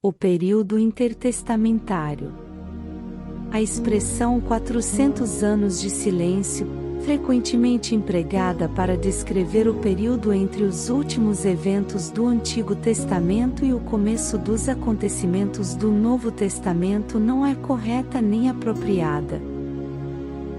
O período intertestamentário. A expressão 400 anos de silêncio, frequentemente empregada para descrever o período entre os últimos eventos do Antigo Testamento e o começo dos acontecimentos do Novo Testamento, não é correta nem apropriada.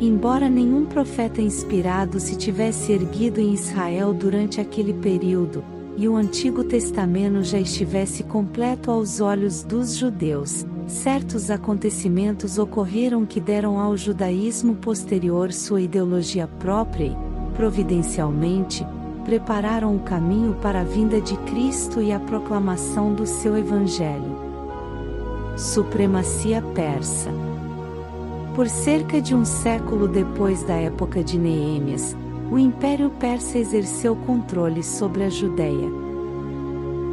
Embora nenhum profeta inspirado se tivesse erguido em Israel durante aquele período, e o Antigo Testamento já estivesse completo aos olhos dos judeus, certos acontecimentos ocorreram que deram ao judaísmo posterior sua ideologia própria e, providencialmente, prepararam o caminho para a vinda de Cristo e a proclamação do seu Evangelho. Supremacia persa. Por cerca de um século depois da época de Neêmias, o Império Persa exerceu controle sobre a Judéia.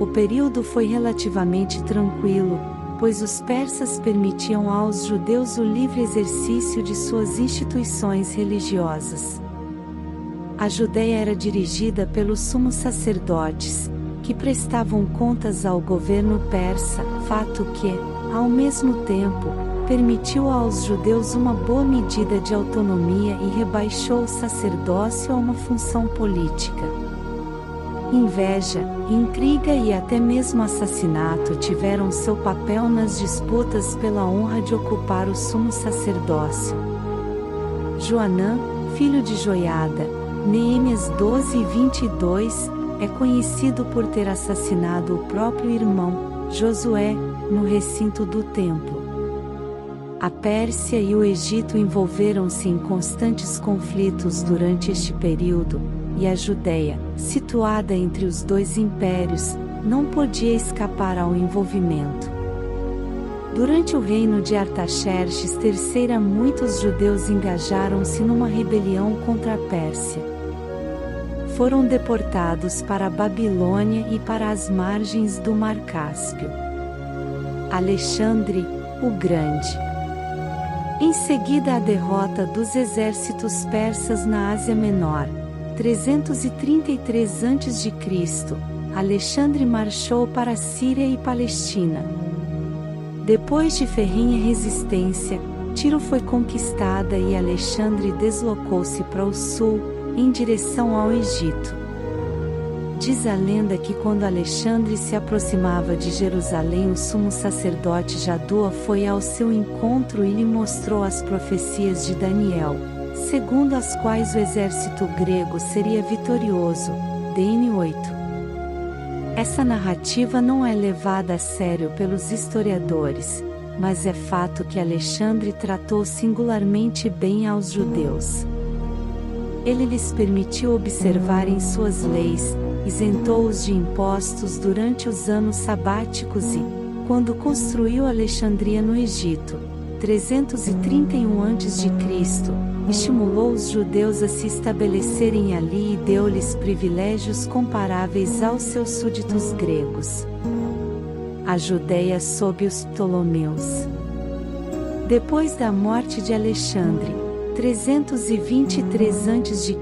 O período foi relativamente tranquilo, pois os persas permitiam aos judeus o livre exercício de suas instituições religiosas. A Judéia era dirigida pelos sumos sacerdotes, que prestavam contas ao governo persa, fato que, ao mesmo tempo, permitiu aos judeus uma boa medida de autonomia e rebaixou o sacerdócio a uma função política. Inveja, intriga e até mesmo assassinato tiveram seu papel nas disputas pela honra de ocupar o sumo sacerdócio. Joanã, filho de Joiada, Neêmias 12:22, é conhecido por ter assassinado o próprio irmão, Josué, no recinto do templo. A Pérsia e o Egito envolveram-se em constantes conflitos durante este período, e a Judéia, situada entre os dois impérios, não podia escapar ao envolvimento. Durante o reino de Artaxerxes III, muitos judeus engajaram-se numa rebelião contra a Pérsia. Foram deportados para a Babilônia e para as margens do Mar Cáspio. Alexandre, o Grande. Em seguida a derrota dos exércitos persas na Ásia Menor, 333 a.C., Alexandre marchou para a Síria e Palestina. Depois de ferrenha resistência, Tiro foi conquistada e Alexandre deslocou-se para o sul, em direção ao Egito. Diz a lenda que quando Alexandre se aproximava de Jerusalém, o sumo sacerdote Jadua foi ao seu encontro e lhe mostrou as profecias de Daniel, segundo as quais o exército grego seria vitorioso. DN 8. Essa narrativa não é levada a sério pelos historiadores, mas é fato que Alexandre tratou singularmente bem aos judeus. Ele lhes permitiu observarem suas leis, isentou-os de impostos durante os anos sabáticos e, quando construiu Alexandria no Egito, 331 a.C., estimulou os judeus a se estabelecerem ali e deu-lhes privilégios comparáveis aos seus súditos gregos. A Judéia sob os Ptolomeus. Depois da morte de Alexandre, 323 a.C.,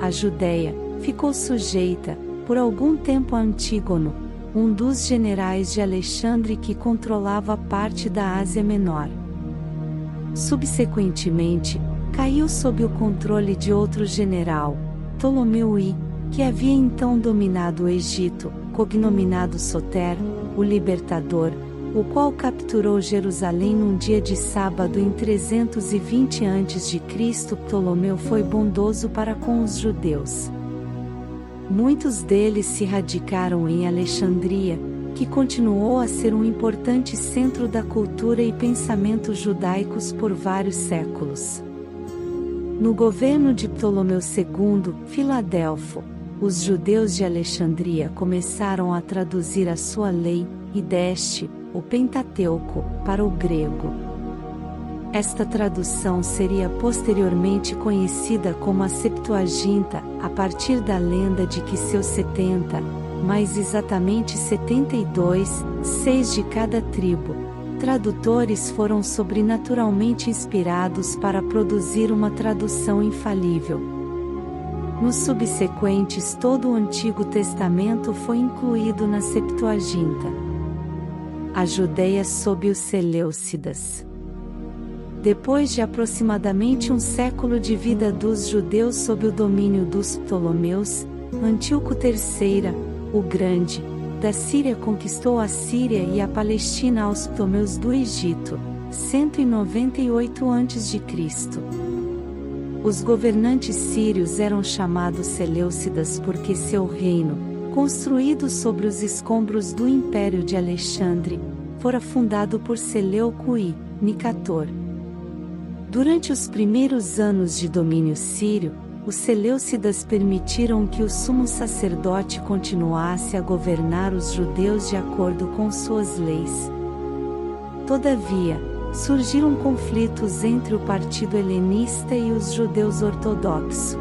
a Judéia ficou sujeita, por algum tempo, a Antígono, um dos generais de Alexandre que controlava parte da Ásia Menor. Subsequentemente, caiu sob o controle de outro general, Ptolomeu I, que havia então dominado o Egito, cognominado Soter, o Libertador, o qual capturou Jerusalém num dia de sábado em 320 a.C. Ptolomeu foi bondoso para com os judeus. Muitos deles se radicaram em Alexandria, que continuou a ser um importante centro da cultura e pensamento judaicos por vários séculos. No governo de Ptolomeu II, Filadelfo, os judeus de Alexandria começaram a traduzir a sua lei, e deste, o Pentateuco, para o grego. Esta tradução seria posteriormente conhecida como a Septuaginta, a partir da lenda de que seus 70, mais exatamente 72, 6 de cada tribo, tradutores foram sobrenaturalmente inspirados para produzir uma tradução infalível. Nos subsequentes, todo o Antigo Testamento foi incluído na Septuaginta. A Judéia sob os Seleucidas. Depois de aproximadamente um século de vida dos judeus sob o domínio dos Ptolomeus, Antíoco III, o Grande, da Síria conquistou a Síria e a Palestina aos Ptolomeus do Egito, 198 a.C. Os governantes sírios eram chamados Seleucidas porque seu reino, construído sobre os escombros do Império de Alexandre, fora fundado por Seleuco e Nicator. Durante os primeiros anos de domínio sírio, os Seleucidas permitiram que o sumo sacerdote continuasse a governar os judeus de acordo com suas leis. Todavia, surgiram conflitos entre o partido helenista e os judeus ortodoxos.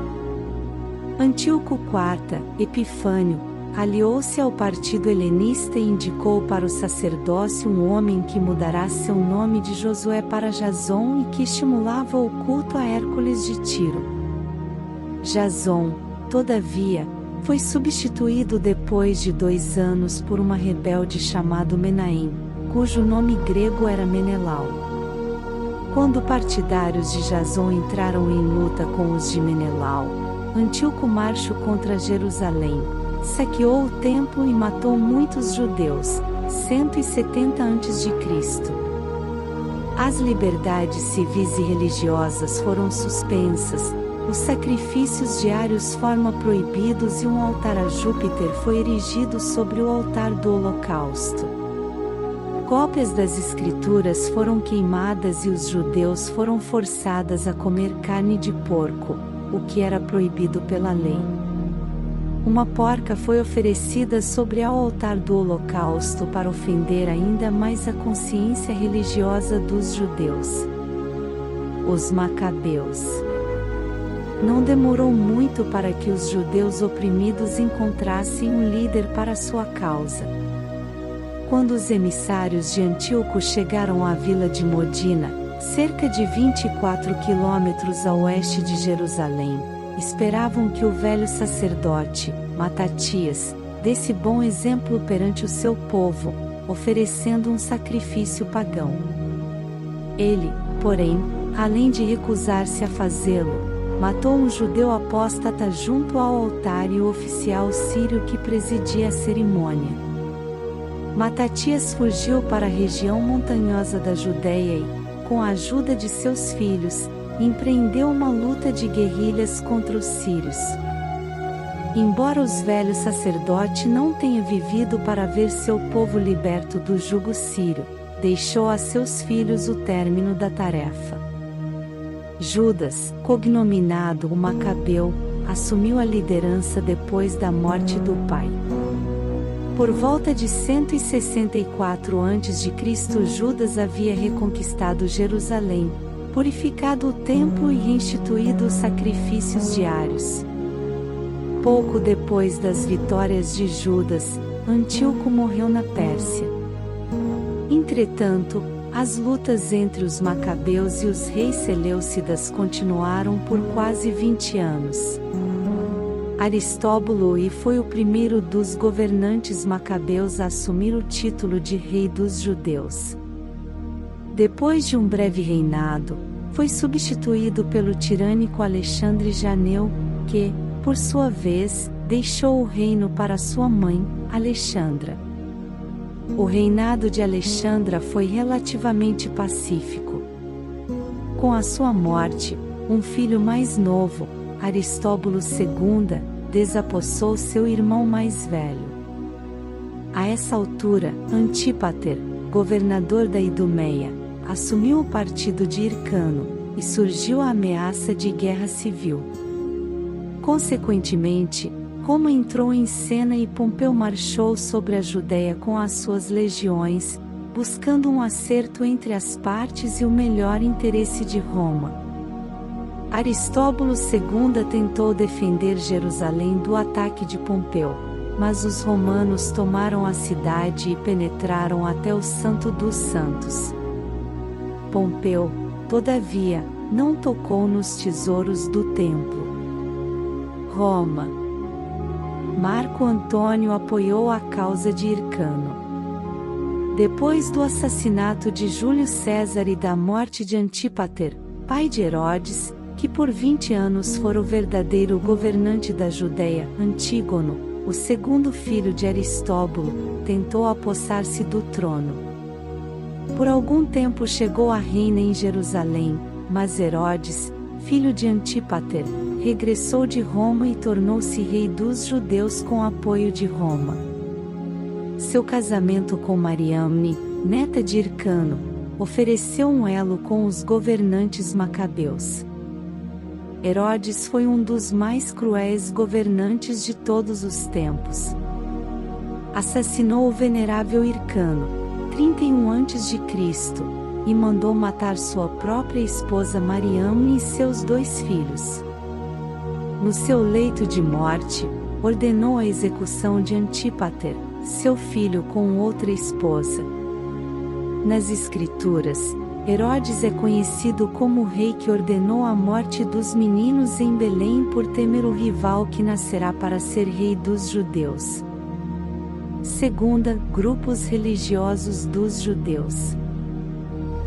Antíoco IV, Epifânio, aliou-se ao partido helenista e indicou para o sacerdócio um homem que mudará seu nome de Josué para Jason e que estimulava o culto a Hércules de Tiro. Jason, todavia, foi substituído depois de 2 anos por uma rebelde chamado Menahem, cujo nome grego era Menelau. Quando partidários de Jason entraram em luta com os de Menelau, Antíoco marchou contra Jerusalém, saqueou o templo e matou muitos judeus, 170 a.C. As liberdades civis e religiosas foram suspensas, os sacrifícios diários foram proibidos e um altar a Júpiter foi erigido sobre o altar do holocausto. Cópias das escrituras foram queimadas e os judeus foram forçados a comer carne de porco, o que era proibido pela lei. Uma porca foi oferecida sobre o altar do holocausto para ofender ainda mais a consciência religiosa dos judeus. Os Macabeus. Não demorou muito para que os judeus oprimidos encontrassem um líder para sua causa. Quando os emissários de Antíoco chegaram à vila de Modina, cerca de 24 quilômetros a oeste de Jerusalém, esperavam que o velho sacerdote, Matatias, desse bom exemplo perante o seu povo, oferecendo um sacrifício pagão. Ele, porém, além de recusar-se a fazê-lo, matou um judeu apóstata junto ao altar e o oficial sírio que presidia a cerimônia. Matatias fugiu para a região montanhosa da Judéia e, com a ajuda de seus filhos, empreendeu uma luta de guerrilhas contra os sírios. Embora os velhos sacerdote não tenha vivido para ver seu povo liberto do jugo sírio, deixou a seus filhos o término da tarefa. Judas, cognominado o Macabeu, assumiu a liderança depois da morte do pai. Por volta de 164 a.C., Judas havia reconquistado Jerusalém, purificado o templo e instituído os sacrifícios diários. Pouco depois das vitórias de Judas, Antíoco morreu na Pérsia. Entretanto, as lutas entre os Macabeus e os reis Seleucidas continuaram por quase 20 anos. Aristóbulo foi o primeiro dos governantes macabeus a assumir o título de rei dos judeus. Depois de um breve reinado, foi substituído pelo tirânico Alexandre Janeu, que, por sua vez, deixou o reino para sua mãe, Alexandra. O reinado de Alexandra foi relativamente pacífico. Com a sua morte, um filho mais novo, Aristóbulo II, desapossou seu irmão mais velho. A essa altura, Antípater, governador da Idumeia, assumiu o partido de Hircano, e surgiu a ameaça de guerra civil. Consequentemente, Roma entrou em cena e Pompeu marchou sobre a Judéia com as suas legiões, buscando um acerto entre as partes e o melhor interesse de Roma. Aristóbulo II tentou defender Jerusalém do ataque de Pompeu, mas os romanos tomaram a cidade e penetraram até o Santo dos Santos. Pompeu, todavia, não tocou nos tesouros do templo. Roma. Marco Antônio apoiou a causa de Hircano. Depois do assassinato de Júlio César e da morte de Antípater, pai de Herodes, que por 20 anos fora o verdadeiro governante da Judéia, Antígono, o segundo filho de Aristóbulo, tentou apossar-se do trono. Por algum tempo chegou a reina em Jerusalém, mas Herodes, filho de Antípater, regressou de Roma e tornou-se rei dos judeus com apoio de Roma. Seu casamento com Mariamne, neta de Hircano, ofereceu um elo com os governantes macabeus. Herodes foi um dos mais cruéis governantes de todos os tempos. Assassinou o venerável Hircano, 31 a.C., e mandou matar sua própria esposa Mariamne e seus 2 filhos. No seu leito de morte, ordenou a execução de Antípater, seu filho com outra esposa. Nas Escrituras, Herodes é conhecido como o rei que ordenou a morte dos meninos em Belém por temer o rival que nascerá para ser rei dos judeus. Segunda, grupos religiosos dos judeus.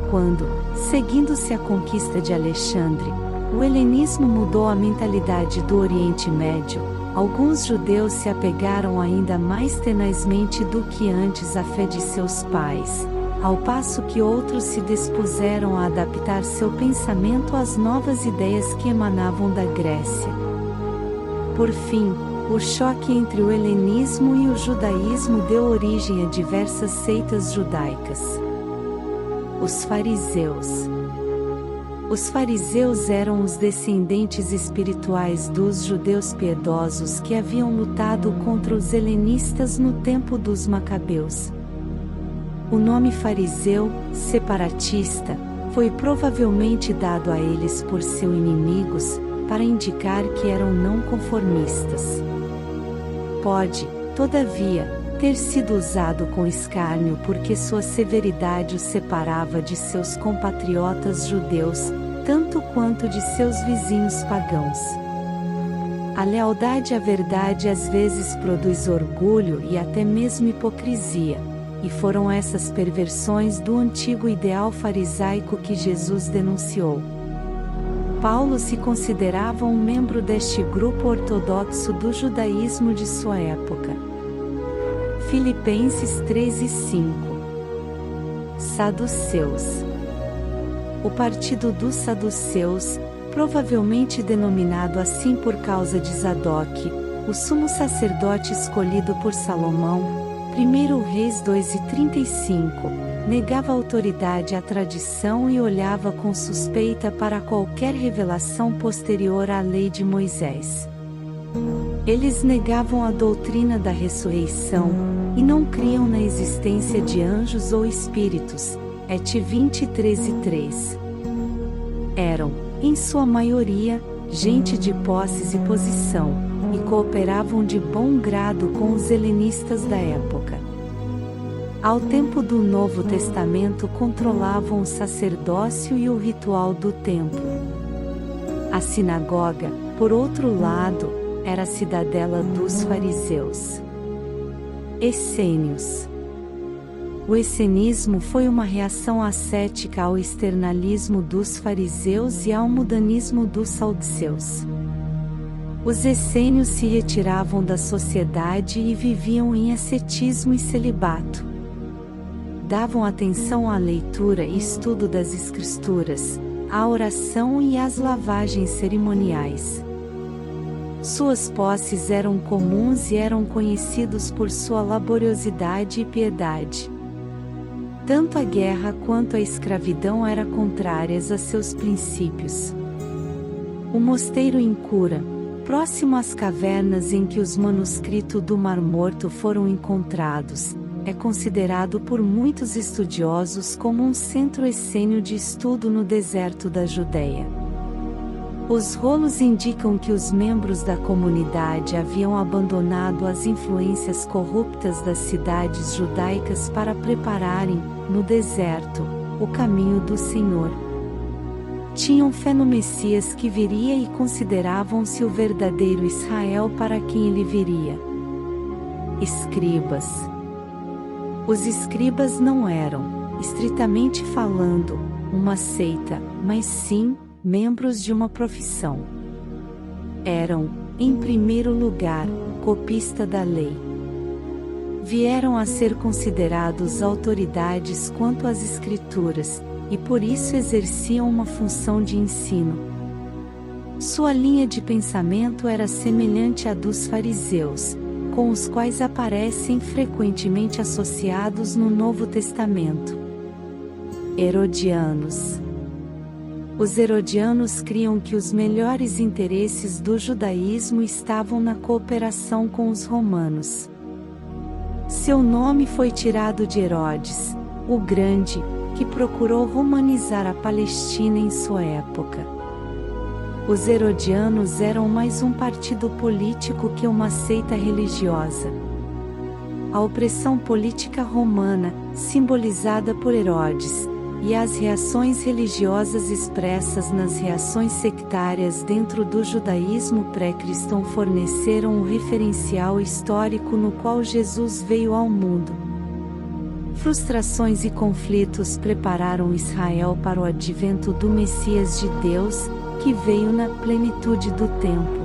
Quando, seguindo-se a conquista de Alexandre, o helenismo mudou a mentalidade do Oriente Médio, alguns judeus se apegaram ainda mais tenazmente do que antes à fé de seus pais, ao passo que outros se dispuseram a adaptar seu pensamento às novas ideias que emanavam da Grécia. Por fim, o choque entre o helenismo e o judaísmo deu origem a diversas seitas judaicas. Os fariseus. Os fariseus eram os descendentes espirituais dos judeus piedosos que haviam lutado contra os helenistas no tempo dos macabeus. O nome fariseu, separatista, foi provavelmente dado a eles por seus inimigos, para indicar que eram não conformistas. Pode, todavia, ter sido usado com escárnio porque sua severidade os separava de seus compatriotas judeus, tanto quanto de seus vizinhos pagãos. A lealdade à verdade às vezes produz orgulho e até mesmo hipocrisia, e foram essas perversões do antigo ideal farisaico que Jesus denunciou. Paulo se considerava um membro deste grupo ortodoxo do judaísmo de sua época. Filipenses 3 e 5. Saduceus. O partido dos saduceus, provavelmente denominado assim por causa de Zadok, o sumo sacerdote escolhido por Salomão, 1 Reis 2 e 35, negava autoridade à tradição e olhava com suspeita para qualquer revelação posterior à lei de Moisés. Eles negavam a doutrina da ressurreição, e não criam na existência de anjos ou espíritos, Et 23 e 3. Eram, em sua maioria, gente de posses e posição, e cooperavam de bom grado com os helenistas da época. Ao tempo do Novo Testamento controlavam o sacerdócio e o ritual do templo. A sinagoga, por outro lado, era a cidadela dos fariseus. Essênios. O essenismo foi uma reação ascética ao externalismo dos fariseus e ao mudanismo dos saduceus. Os essênios se retiravam da sociedade e viviam em ascetismo e celibato. Davam atenção à leitura e estudo das escrituras, à oração e às lavagens cerimoniais. Suas posses eram comuns e eram conhecidos por sua laboriosidade e piedade. Tanto a guerra quanto a escravidão eram contrárias a seus princípios. O mosteiro em Cura, próximo às cavernas em que os manuscritos do Mar Morto foram encontrados, é considerado por muitos estudiosos como um centro essênio de estudo no deserto da Judéia. Os rolos indicam que os membros da comunidade haviam abandonado as influências corruptas das cidades judaicas para prepararem, no deserto, o caminho do Senhor. Tinham fé no Messias que viria e consideravam-se o verdadeiro Israel para quem ele viria. Escribas. Os escribas não eram, estritamente falando, uma seita, mas sim, membros de uma profissão. Eram, em primeiro lugar, copista da lei. Vieram a ser considerados autoridades quanto às Escrituras, e por isso exerciam uma função de ensino. Sua linha de pensamento era semelhante à dos fariseus, com os quais aparecem frequentemente associados no Novo Testamento. Herodianos. Os herodianos criam que os melhores interesses do judaísmo estavam na cooperação com os romanos. Seu nome foi tirado de Herodes, o Grande, que procurou romanizar a Palestina em sua época. Os herodianos eram mais um partido político que uma seita religiosa. A opressão política romana, simbolizada por Herodes, e as reações religiosas expressas nas reações sectárias dentro do judaísmo pré-cristão forneceram o referencial histórico no qual Jesus veio ao mundo. Frustrações e conflitos prepararam Israel para o advento do Messias de Deus, que veio na plenitude do tempo.